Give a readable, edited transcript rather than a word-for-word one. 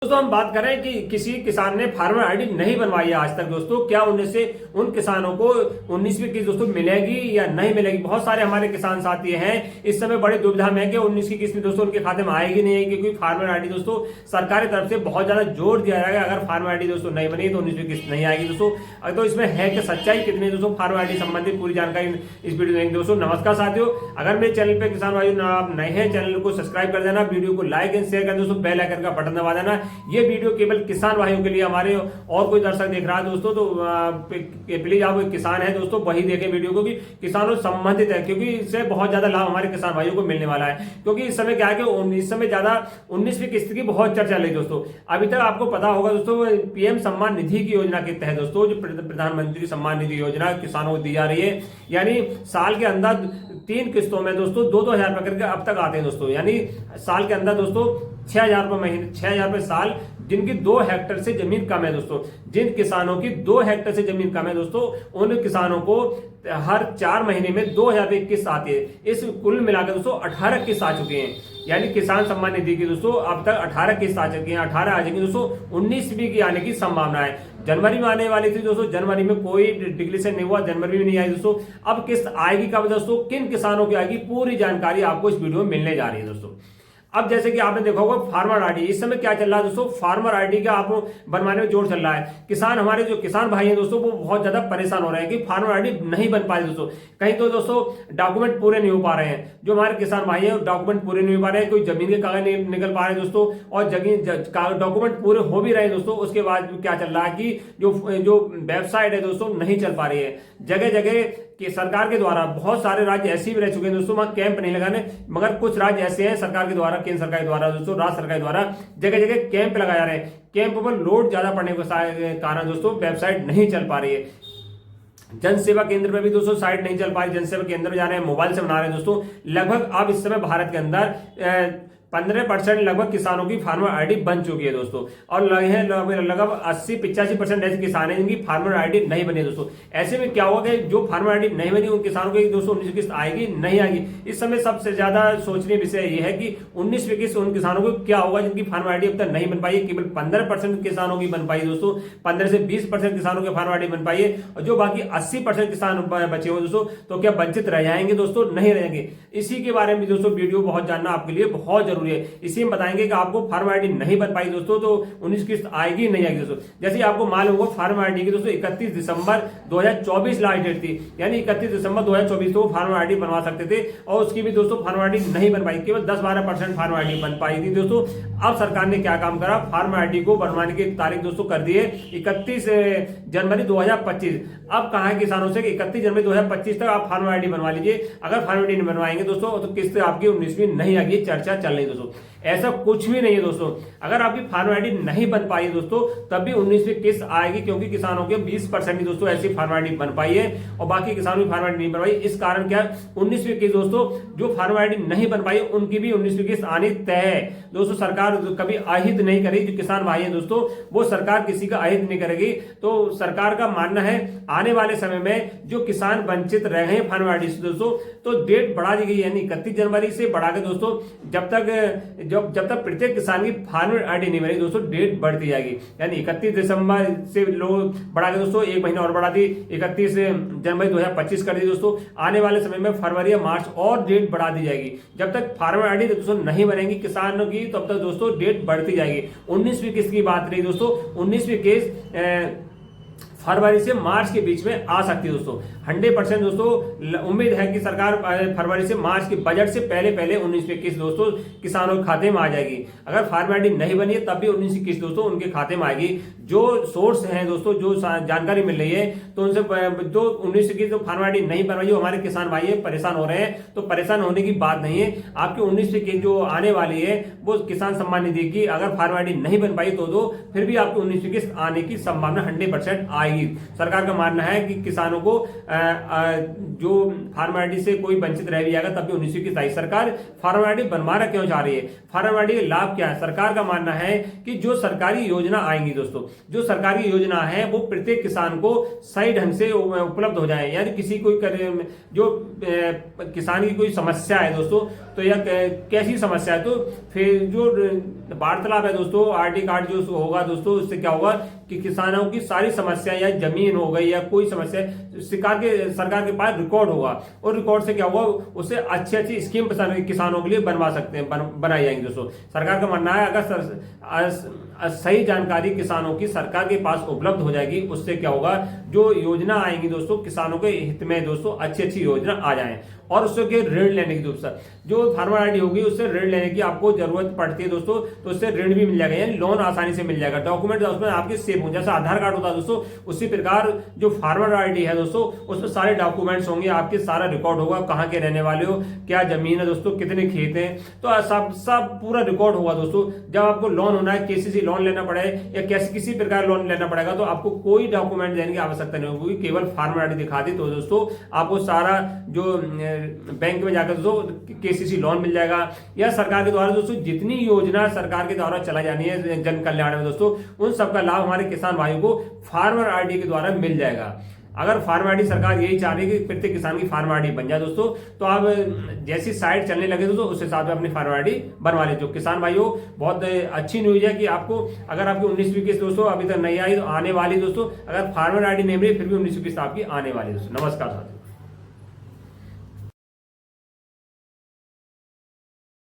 दोस्तों हम बात करें कि किसी किसान ने फार्मर आईडी नहीं बनवाई है आज तक दोस्तों, क्या उनमें से उन किसानों को 19वीं किस्त दोस्तों मिलेगी या नहीं मिलेगी। बहुत सारे हमारे किसान साथी हैं इस समय बड़ी दुविधा में है कि 19 की किस्त दोस्तों उनके खाते में आएगी नहीं आएगी, क्योंकि फार्मर आईडी दोस्तों सरकार की तरफ से बहुत ज्यादा जोर दिया जाएगा। अगर फार्मर आईडी दोस्तों नहीं बनी तो 19वीं किस्त नहीं आएगी दोस्तों। तो इसमें है कि सच्चाई कितनी दोस्तों, फार्मर आईडी संबंधित पूरी जानकारी इस वीडियो में दोस्तों। नमस्कार साथियों, अगर मेरे चैनल पे किसान भाई आप नए हैं, चैनल को सब्सक्राइब कर देना, वीडियो को लाइक एंड शेयर कर दोस्तों, बेल आइकन का बटन दबा देना। ये वीडियो केवल किसान भाइयों के लिए, हमारे और कोई दर्शक देख रहा है दोस्तों तो प्लीज आप एक किसान है दोस्तों वही देखें वीडियो को, कि किसानों से संबंधित है, क्योंकि इससे बहुत ज्यादा लाभ हमारे किसान भाइयों को मिलने वाला है। क्योंकि इस समय क्या है कि इस समय ज्यादा 19वीं किस्त की बहुत चर्चा चल रही दोस्तों। अभी तक आपको पता होगा दोस्तों पीएम सम्मान निधि की योजना के तहत दोस्तों, जो प्रधानमंत्री सम्मान निधि योजना किसानों को दी जा रही है, यानी साल के अंदर 3 किस्तों में दोस्तों 2-2 हजार करके अब तक आते हैं दोस्तों। यानी साल के अंदर दोस्तों 6,000 रुपए महीने, 6,000 रुपए साल। जिनकी 2 हेक्टेयर से जमीन कम है दोस्तों, जिन किसानों की 2 हेक्टेयर से जमीन कम है दोस्तों, उन किसानों को हर 4 महीने में 2,000 रुपए किस्त आती है। इस कुल मिलाकर दोस्तों 18 किस्त आ चुके हैं। यानी किसान सम्मान निधि की दोस्तों अब तक 18 किस्त आ चुकी हैं। 18 आ जाएंगी दोस्तों, 19वीं की आने की संभावना है। जनवरी में आने वाली थी दोस्तों, जनवरी में कोई डिक्लेरेशन नहीं हुआ, जनवरी में नहीं आई दोस्तों। अब किस्त आएगी कब दोस्तों, किन किसानों की आएगी, पूरी जानकारी आपको इस वीडियो में मिलने जा रही है दोस्तों। अब जैसे कि आपने देखा होगा फार्मर आईडी, इस समय क्या चल रहा है दोस्तों, फार्मर आईडी का आप बनवाने में जोर चल रहा है। किसान, हमारे जो किसान भाई हैं दोस्तों, वो बहुत ज्यादा परेशान हो रहे हैं कि फार्मर आईडी नहीं बन पा रही दोस्तों। कहीं तो दोस्तों डॉक्यूमेंट पूरे नहीं हो पा रहे हैं, जो हमारे किसान भाई हैं डॉक्यूमेंट पूरे नहीं हो पा रहे हैं, कोई जमीन के कागज नहीं निकल पा रहे हैं दोस्तों, और डॉक्यूमेंट पूरे हो भी रहे हैं दोस्तों। उसके बाद क्या चल रहा है कि जो वेबसाइट है दोस्तों नहीं चल पा रही है। जगह जगह कि सरकार के द्वारा, बहुत सारे राज्य ऐसे भी रह चुके हैं दोस्तों वहां कैंप नहीं लगाने, मगर कुछ राज्य ऐसे हैं सरकार के द्वारा, केंद्र सरकार के द्वारा दोस्तों, राज्य सरकार के द्वारा जगह जगह कैंप लगाए जा रहे हैं। कैंप पर लोड ज्यादा पड़ने के कारण दोस्तों वेबसाइट नहीं चल पा रही है। जन सेवा केंद्र पे भी दोस्तों साइट नहीं चल पा रही, जन सेवा केंद्र में जा रहे हैं, मोबाइल से बना रहे हैं दोस्तों। लगभग अब इस समय भारत के अंदर 15% लगभग किसानों की फार्मर आईडी बन चुकी है दोस्तों, और लगभग 80-85% ऐसे किसान हैं जिनकी फार्मर आईडी नहीं बनी है दोस्तों। ऐसे में क्या होगा कि जो फार्मर आईडी नहीं बनी उन किसानों की दोस्तों 19वीं किस्त आएगी नहीं आएगी। इस समय सबसे ज्यादा सोचनीय विषय यह है कि 19वीं किस्त उन किसानों को क्या होगा जिनकी फार्मर आईडी अब तक नहीं बन पाई है। केवल 15% किसानों की बन पाई दोस्तों, 15 से 20% किसानों की फार्मर आईडी बन पाई है, और जो बाकी 80% किसान बचे हुए दोस्तों, तो क्या वंचित रह जाएंगे दोस्तों, नहीं रहेंगे। इसी के बारे में दोस्तों वीडियो बहुत जानना आपके लिए बहुत जरूरी है। इसी में बताएंगे कि आपको फार्मर आईडी नहीं बन पाई दोस्तों तो 19 किस्त आएगी नहीं आएगी दोस्तों। जैसे आपको मालूम होगा फार्मर आईडी की दोस्तों 31 दिसंबर 2024 लास्ट डेट थी, यानी 31 दिसंबर 2024 को फार्मर आईडी बनवा सकते थे, और उसकी भी दोस्तों फार्मर आईडी नहीं बन पाई, केवल 10-12% फार्मर आईडी बन पाई थी दोस्तों। अब सरकार ने क्या काम करा, फार्मर आईडी को बनवाने की तारीख दोस्तों कर दी है 31 जनवरी 2025। अब कहा है किसानों से कि 31 जनवरी 2025 तक आप फार्मर आईडी बनवा लीजिए। अगर फार्मर आईडी नहीं बनवाएंगे दोस्तों तो किस्त आपकी 19वीं नहीं आएगी, चर्चा चल रही दोस्तों। ऐसा कुछ भी नहीं है दोस्तों, अगर आपकी फार्मर आईडी नहीं बन पाई दोस्तों तब भी 19वीं किस्त आएगी, क्योंकि किसानों के 20% ही दोस्तों ऐसी फार्मर आईडी बन पाई है, और बाकी किसानों की फार्मर आईडी नहीं बन पाई। इस कारण क्या 19वीं किस्त दोस्तों, जो फार्मर आईडी नहीं बन पाई उनकी भी 19वीं किस्त आनी तय है दोस्तों। सरकार कभी अहित नहीं करेगी, जो किसान भाई है दोस्तों वो सरकार किसी का अहित नहीं करेगी। तो सरकार का मानना है आने वाले समय में जो किसान वंचित रहे हैं फार्मर आईडी से दोस्तों, तो डेट बढ़ा दी गई, यानी 31 जनवरी से बढ़ा के दोस्तों जब तक प्रत्येक किसान की फार्मर आईडी नहीं बनेगी दोस्तों डेट बढ़ती जाएगी। यानी 31 दिसंबर से लोग बढ़ा के दोस्तों 1 महीना और बढ़ा दी, 31 जनवरी 2025 कर दी दोस्तों। आने वाले समय में फरवरी या मार्च और डेट बढ़ा दी जाएगी। जब तक फार्मर आईडी दोस्तों नहीं बनेगी किसानों की, तब तक दोस्तों डेट बढ़ती जाएगी। 19वीं किस्त की बात रही दोस्तों, 19वीं किस्त फरवरी से मार्च के बीच में आ सकती है दोस्तों। 100% दोस्तों उम्मीद है कि सरकार फरवरी से मार्च के बजट से पहले 19वीं किस्त दोस्तों किसानों के खाते में आ जाएगी। अगर फार्मर आईडी नहीं बनी है तब भी 19वीं किस्त दोस्तों उनके खाते में आएगी। जो सोर्स हैं दोस्तों, जो जानकारी मिल रही है, तो उनसे जो 19वीं किस्त फार्मर आईडी नहीं बन रही, जो हमारे किसान भाई है परेशान हो रहे हैं, तो परेशान होने की बात नहीं है। आपकी 19वीं किस्त जो आने वाली है वो किसान सम्मान निधि की, अगर फार्मर आईडी नहीं बन पाई तो फिर भी आपकी 19वीं किस्त आने की संभावना 100% आएगी। आएगी। सरकार का मानना है कि किसानों को जो फार्मर आईडी से कोई वंचित रह भी जाएगा तब भी 19वीं किस्त आएगी। सरकार फार्मर आईडी बनवाना क्यों चाह रही है, फार्मर आईडी का लाभ क्या है? सरकार का मानना है कि जो सरकारी योजना आएंगी दोस्तों, जो सरकारी योजना है वो प्रत्येक किसान को सही ढंग से उपलब्ध हो जाए। यानी किसी कोई जो किसान की कोई समस्या है दोस्तों, तो यह कैसी समस्या है, तो फिर जो वार्तालाप है दोस्तों, आरटी कार्ड जो होगा दोस्तों, उससे क्या होगा कि किसानों की सारी समस्या या जमीन हो गई या कोई समस्या सरकार के पास रिकॉर्ड होगा, और रिकॉर्ड से क्या होगा, उससे अच्छी अच्छी स्कीम किसानों के लिए बनवा सकते हैं, बनाई जाएंगी दोस्तों। सरकार का मानना है अगर सही जानकारी किसानों की सरकार के पास उपलब्ध हो जाएगी, उससे क्या होगा, जो योजना आएंगी दोस्तों किसानों के हित में दोस्तों, अच्छी अच्छी योजना आ जाए। और उससे ऋण लेने की दोस्तों, जो फार्मर आईडी होगी उससे ऋण लेने की आपको जरूरत पड़ती है दोस्तों, तो उससे ऋण भी मिल जाएगा, यानी लोन आसानी से मिल जाएगा। डॉक्यूमेंट उसमें आपके सेव होंगे, जैसा आधार कार्ड होता है दोस्तों, उसी प्रकार जो फार्मर आईडी है दोस्तों, उसमें सारे डॉक्यूमेंट्स होंगे, आपके सारा रिकॉर्ड होगा, कहाँ के रहने वाले हो, क्या जमीन है दोस्तों, कितने खेत हैं, तो सब पूरा रिकॉर्ड होगा दोस्तों। जब आपको लोन होना है, केसीसी लोन लेना पड़े या किसी प्रकार लोन लेना पड़ेगा, तो आपको कोई डॉक्यूमेंट देने की आवश्यकता नहीं होगी, केवल फार्मर आईडी दिखा दी तो दोस्तों आपको सारा जो बैंक में जाकर दोस्तों केसीसी लोन मिल जाएगा। या सरकार के द्वारा दोस्तों जितनी योजना सरकार के द्वारा चला जानी है जन कल्याण में दोस्तों, उन सबका लाभ हमारे किसान भाइयों को फार्मर आईडी के द्वारा मिल जाएगा। अगर फार्मर आईडी सरकार यही चाह रही है कि प्रत्येक किसान की फार्मर आईडी बन जाए दोस्तों, तो आप जैसी साइट चलने लगे दोस्तों उस हिसाब से अपनी फार्मर आईडी बनवा ले। जो किसान भाइयों बहुत अच्छी न्यूज है कि आपको, अगर आपकी 19वीं किस्त दोस्तों अभी तक नहीं आई तो आने वाली दोस्तों, अगर फार्मर आईडी नहीं मिली फिर भी 19वीं किस्त आपकी आने वाली दोस्तों। नमस्कार साथियों।